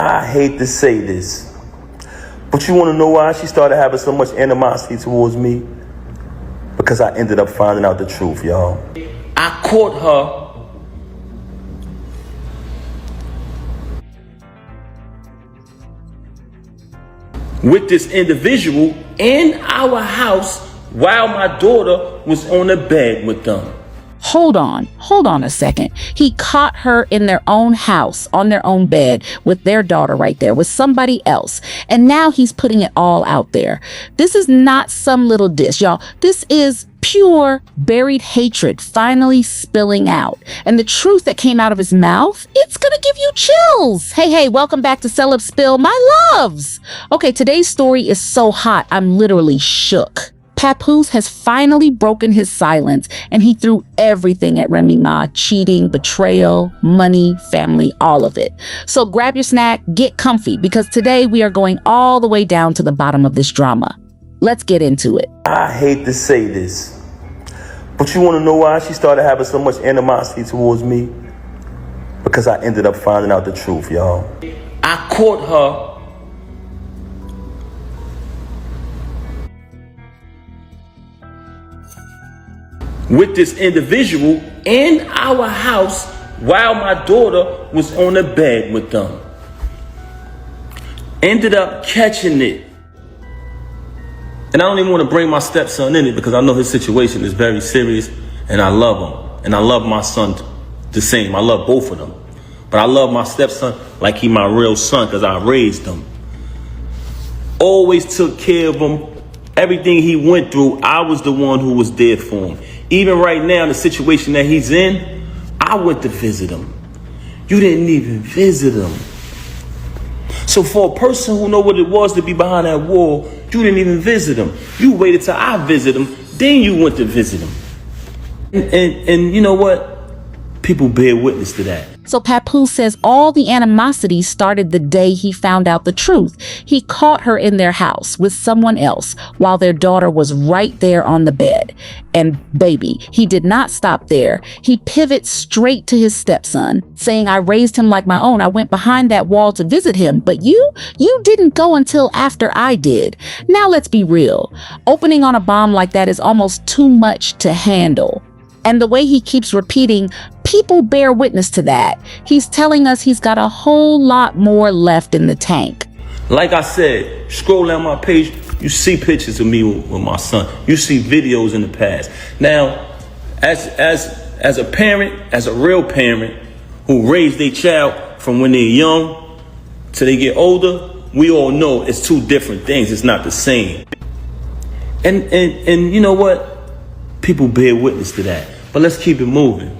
I hate to say this, but you want to know why she started having so much animosity towards me? Because I ended up finding out the truth, y'all. I caught her with this individual in our house while my daughter was on the bed with them. Hold on a second. He caught her in their own house, on their own bed, with their daughter right there, with somebody else. And now he's putting it all out there. This is not some little dish, y'all. This is pure buried hatred finally spilling out. And the truth that came out of his mouth, it's gonna give you chills. Hey, welcome back to Celeb Spill, my loves. Okay, today's story is so hot, I'm literally shook. Papoose has finally broken his silence, and he threw everything at Remy Ma: cheating, betrayal, money, family, all of it. So grab your snack, get comfy, because today we are going all the way down to the bottom of this drama. Let's get into it. I hate to say this, but you want to know why she started having so much animosity towards me? Because I ended up finding out the truth, y'all. I caught her with this individual in our house while my daughter was on the bed with them. Ended up catching it. And I don't even want to bring my stepson in it because I know his situation is very serious and I love him. And I love my son the same. I love both of them. But I love my stepson like he my real son because I raised him. Always took care of him. Everything he went through, I was the one who was there for him. Even right now, in the situation that he's in, I went to visit him. You didn't even visit him. So for a person who know what it was to be behind that wall, you didn't even visit him. You waited till I visit him, then you went to visit him. And you know what? People bear witness to that. So Papoose says all the animosity started the day he found out the truth. He caught her in their house with someone else while their daughter was right there on the bed. And baby, he did not stop there. He pivots straight to his stepson, saying, I raised him like my own. I went behind that wall to visit him, but you didn't go until after I did. Now let's be real. Opening on a bomb like that is almost too much to handle. And the way he keeps repeating, people bear witness to that. He's telling us he's got a whole lot more left in the tank. Like I said, scroll down my page, you see pictures of me with my son. You see videos in the past. Now, as a parent, as a real parent who raised their child from when they're young till they get older, we all know it's two different things. It's not the same. And you know what? People bear witness to that. But let's keep it moving.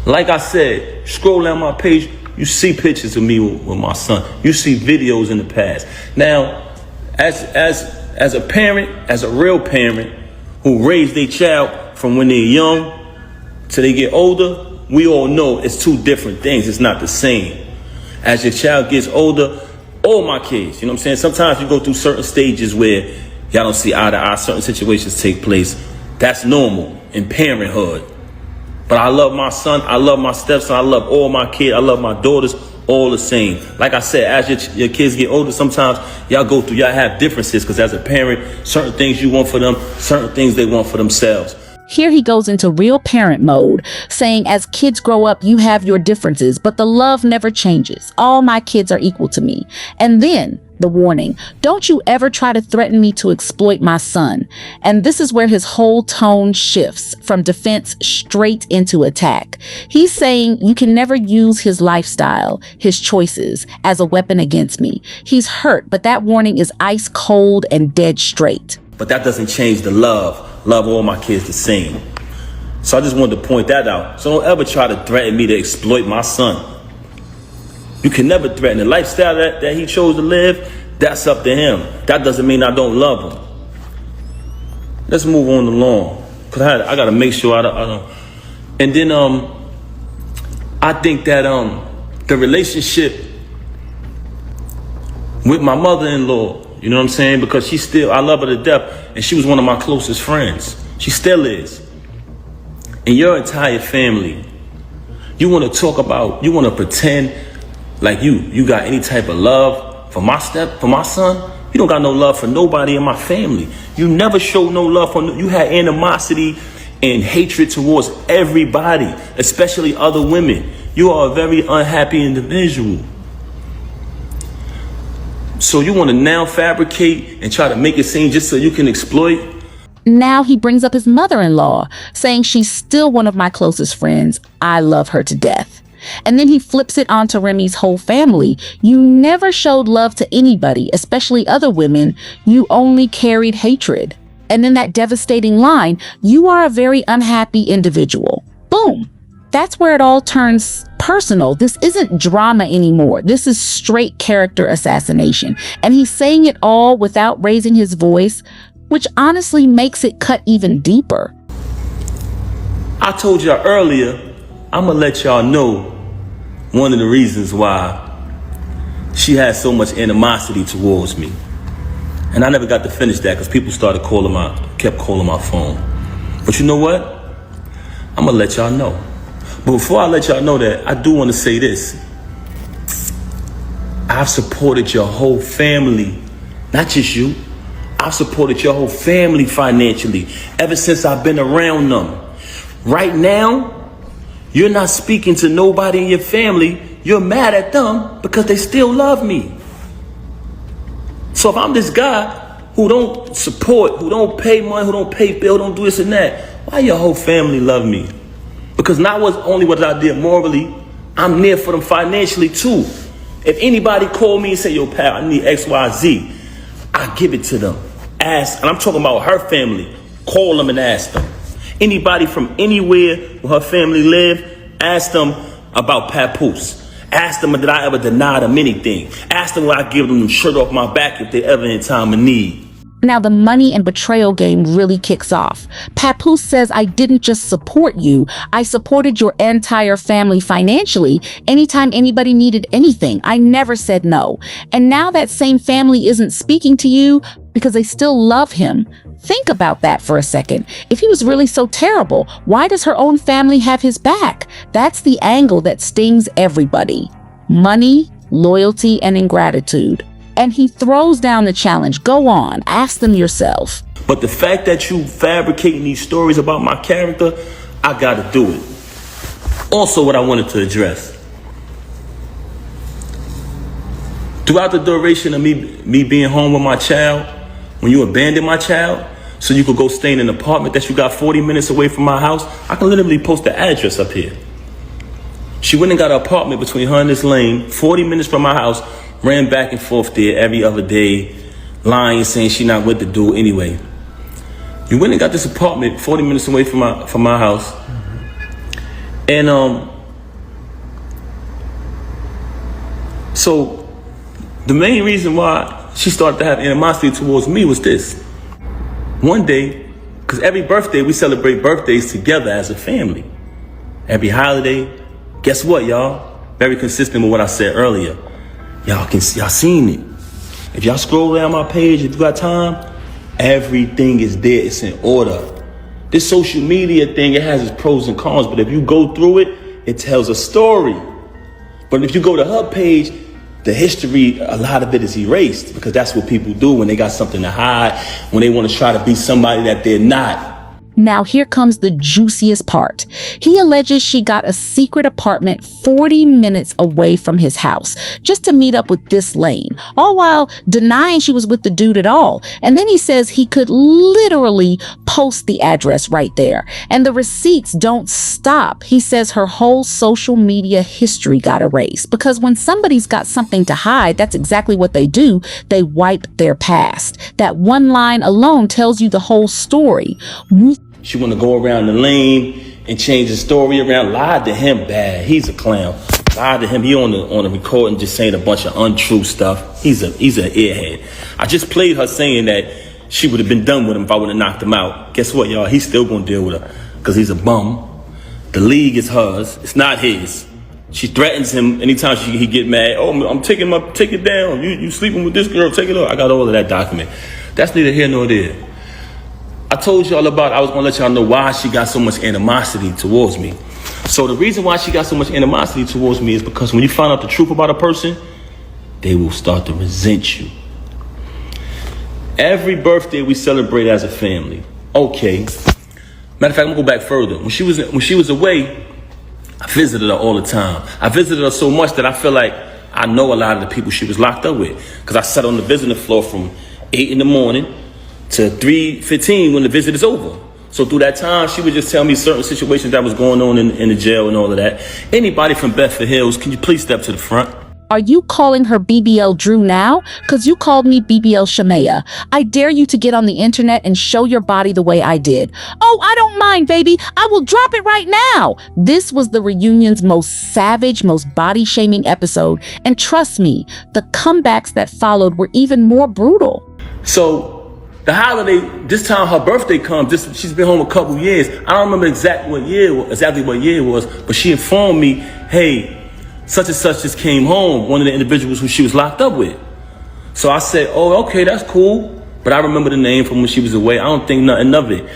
Like I said, scroll down my page, you see pictures of me with my son. You see videos in the past. Now, as a parent, as a real parent who raised their child from when they're young till they get older, we all know it's two different things. It's not the same. As your child gets older, all my kids, you know what I'm saying? Sometimes you go through certain stages where y'all don't see eye to eye, certain situations take place. That's normal in parenthood. But I love my son, I love my stepson, I love all my kids, I love my daughters, all the same. Like I said, as your kids get older, sometimes y'all have differences because as a parent, certain things you want for them, certain things they want for themselves. Here he goes into real parent mode, saying as kids grow up, you have your differences, but the love never changes. All my kids are equal to me. And then the warning, don't you ever try to threaten me to exploit my son. And this is where his whole tone shifts from defense straight into attack. He's saying you can never use his lifestyle, his choices as a weapon against me. He's hurt, but that warning is ice cold and dead straight. But that doesn't change the love. Love all my kids the same. So I just wanted to point that out. So don't ever try to threaten me to exploit my son. You can never threaten the lifestyle that he chose to live. That's up to him. That doesn't mean I don't love him. Let's move on along. Cause I gotta make sure I don't. And then I think that the relationship with my mother-in-law, you know what I'm saying? Because I love her to death, and she was one of my closest friends. She still is. And your entire family, you want to pretend Like you got any type of love for my son? You don't got no love for nobody in my family. You never showed no love for, you had animosity and hatred towards everybody, especially other women. You are a very unhappy individual. So you want to now fabricate and try to make it seem just so you can exploit? Now he brings up his mother-in-law, saying she's still one of my closest friends. I love her to death. And then he flips it onto Remy's whole family. You never showed love to anybody, especially other women. You only carried hatred. And then that devastating line, you are a very unhappy individual. Boom. That's where it all turns personal. This isn't drama anymore. This is straight character assassination. And he's saying it all without raising his voice, which honestly makes it cut even deeper. I told y'all earlier, I'm gonna let y'all know one of the reasons why she has so much animosity towards me. And I never got to finish that because people kept calling my phone. But you know what? I'm gonna let y'all know. But before I let y'all know that, I do want to say this. I've supported your whole family, not just you. I've supported your whole family financially ever since I've been around them. Right now, you're not speaking to nobody in your family. You're mad at them because they still love me. So if I'm this guy who don't support, who don't pay money, who don't pay bill, don't do this and that, why your whole family love me? Because not only was I there morally, I'm there for them financially too. If anybody called me and say, yo, pal, I need X, Y, Z, I give it to them. Ask, and I'm talking about her family. Call them and ask them. Anybody from anywhere where her family live, ask them about Papoose. Ask them, did I ever deny them anything? Ask them, will I give them the shirt off my back if they ever in time of need? Now the money and betrayal game really kicks off. Papoose says, I didn't just support you. I supported your entire family financially. Anytime anybody needed anything, I never said no. And now that same family isn't speaking to you because they still love him. Think about that for a second. If he was really so terrible, why does her own family have his back? That's the angle that stings everybody. Money, loyalty, and ingratitude. And he throws down the challenge. Go on, ask them yourself. But the fact that you fabricating these stories about my character, I gotta do it. Also, what I wanted to address. Throughout the duration of me being home with my child, when you abandoned my child, so you could go stay in an apartment that you got 40 minutes away from my house, I can literally post the address up here. She went and got an apartment between her and this lane, 40 minutes from my house, ran back and forth there every other day, lying, saying she not with the dude anyway. You went and got this apartment 40 minutes away from my house. And so the main reason why she started to have animosity towards me was this. One day, because every birthday, we celebrate birthdays together as a family. Every holiday. Guess what, y'all? Very consistent with what I said earlier. Y'all seen it. If y'all scroll down my page, if you got time, everything is there. It's in order. This social media thing, it has its pros and cons, but if you go through it, it tells a story. But if you go to her page, the history, a lot of it is erased because that's what people do when they got something to hide, when they want to try to be somebody that they're not. Now here comes the juiciest part. He alleges she got a secret apartment 40 minutes away from his house just to meet up with this lane, all while denying she was with the dude at all. And then he says he could literally post the address right there. And the receipts don't stop. He says her whole social media history got erased because when somebody's got something to hide, that's exactly what they do. They wipe their past. That one line alone tells you the whole story. She want to go around the lane and change the story around. Lied to him bad. He's a clown. Lied to him. He on the recording just saying a bunch of untrue stuff. He's an airhead. I just played her saying that she would have been done with him if I would have knocked him out. Guess what, y'all? He's still going to deal with her because he's a bum. The league is hers. It's not his. She threatens him anytime he get mad. Oh, I'm taking my ticket down. You sleeping with this girl? Take it up. I got all of that document. That's neither here nor there. I told y'all I was going to let y'all know why she got so much animosity towards me. So the reason why she got so much animosity towards me is because when you find out the truth about a person, they will start to resent you. Every birthday we celebrate as a family. Okay. Matter of fact, I'm gonna go back further. When she was away, I visited her all the time. I visited her so much that I feel like I know a lot of the people she was locked up with. Because I sat on the visiting floor from 8 in the morning to 3:15 when the visit is over. So through that time, she would just tell me certain situations that was going on in the jail and all of that. Anybody from Bedford Hills, can you please step to the front? Are you calling her BBL Drew now? Because you called me BBL Shamea. I dare you to get on the internet and show your body the way I did. Oh, I don't mind, baby. I will drop it right now. This was the reunion's most savage, most body-shaming episode. And trust me, the comebacks that followed were even more brutal. So the holiday, this time her birthday comes. She's been home a couple years. I don't remember exactly what year it was, but she informed me, hey, such and such just came home, one of the individuals who she was locked up with. So I said, oh, okay, that's cool. But I remember the name from when she was away. I don't think nothing of it.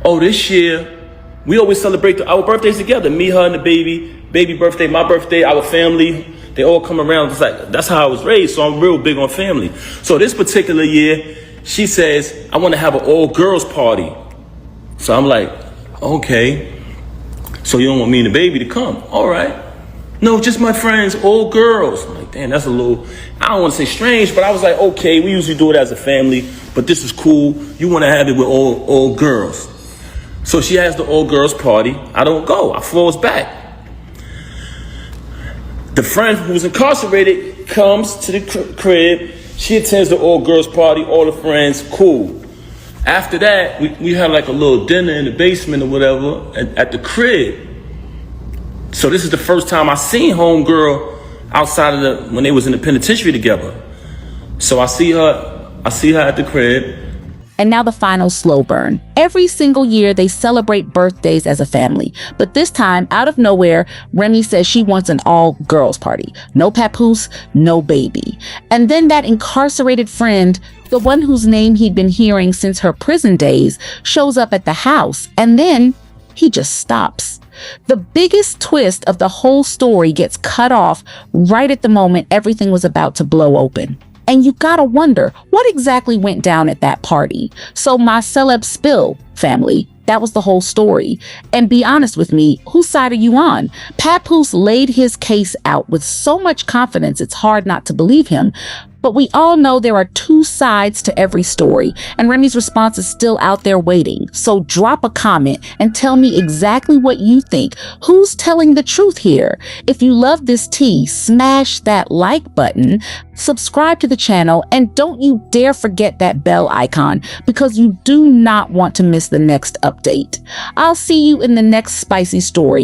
Oh, this year, we always celebrate our birthdays together. Me, her, and the baby birthday, my birthday, our family. They all come around. It's like, that's how I was raised, so I'm real big on family. So this particular year, she says, I want to have an all-girls party. So I'm like, okay. So you don't want me and the baby to come? All right. No, just my friends, all girls. I'm like, damn, that's a little, I don't want to say strange, but I was like, okay, we usually do it as a family, but this is cool. You want to have it with all girls. So she has the all girls party. I don't go. I falls back. The friend who was incarcerated comes to the crib. She attends the all girls party, all the friends, cool. After that, we had like a little dinner in the basement or whatever at the crib. So this is the first time I seen homegirl outside of when they was in the penitentiary together. So I see her at the crib. And now the final slow burn. Every single year they celebrate birthdays as a family. But this time, out of nowhere, Remy says she wants an all-girls party. No Papoose, no baby. And then that incarcerated friend, the one whose name he'd been hearing since her prison days, shows up at the house. And then he just stops. The biggest twist of the whole story gets cut off right at the moment everything was about to blow open. And you gotta wonder, what exactly went down at that party? So my celeb spill, family, that was the whole story. And be honest with me, whose side are you on? Papoose laid his case out with so much confidence it's hard not to believe him. But we all know there are two sides to every story, and Remy's response is still out there waiting. So drop a comment and tell me exactly what you think. Who's telling the truth here? If you love this tea, smash that like button, subscribe to the channel, and don't you dare forget that bell icon because you do not want to miss the next update. I'll see you in the next spicy story.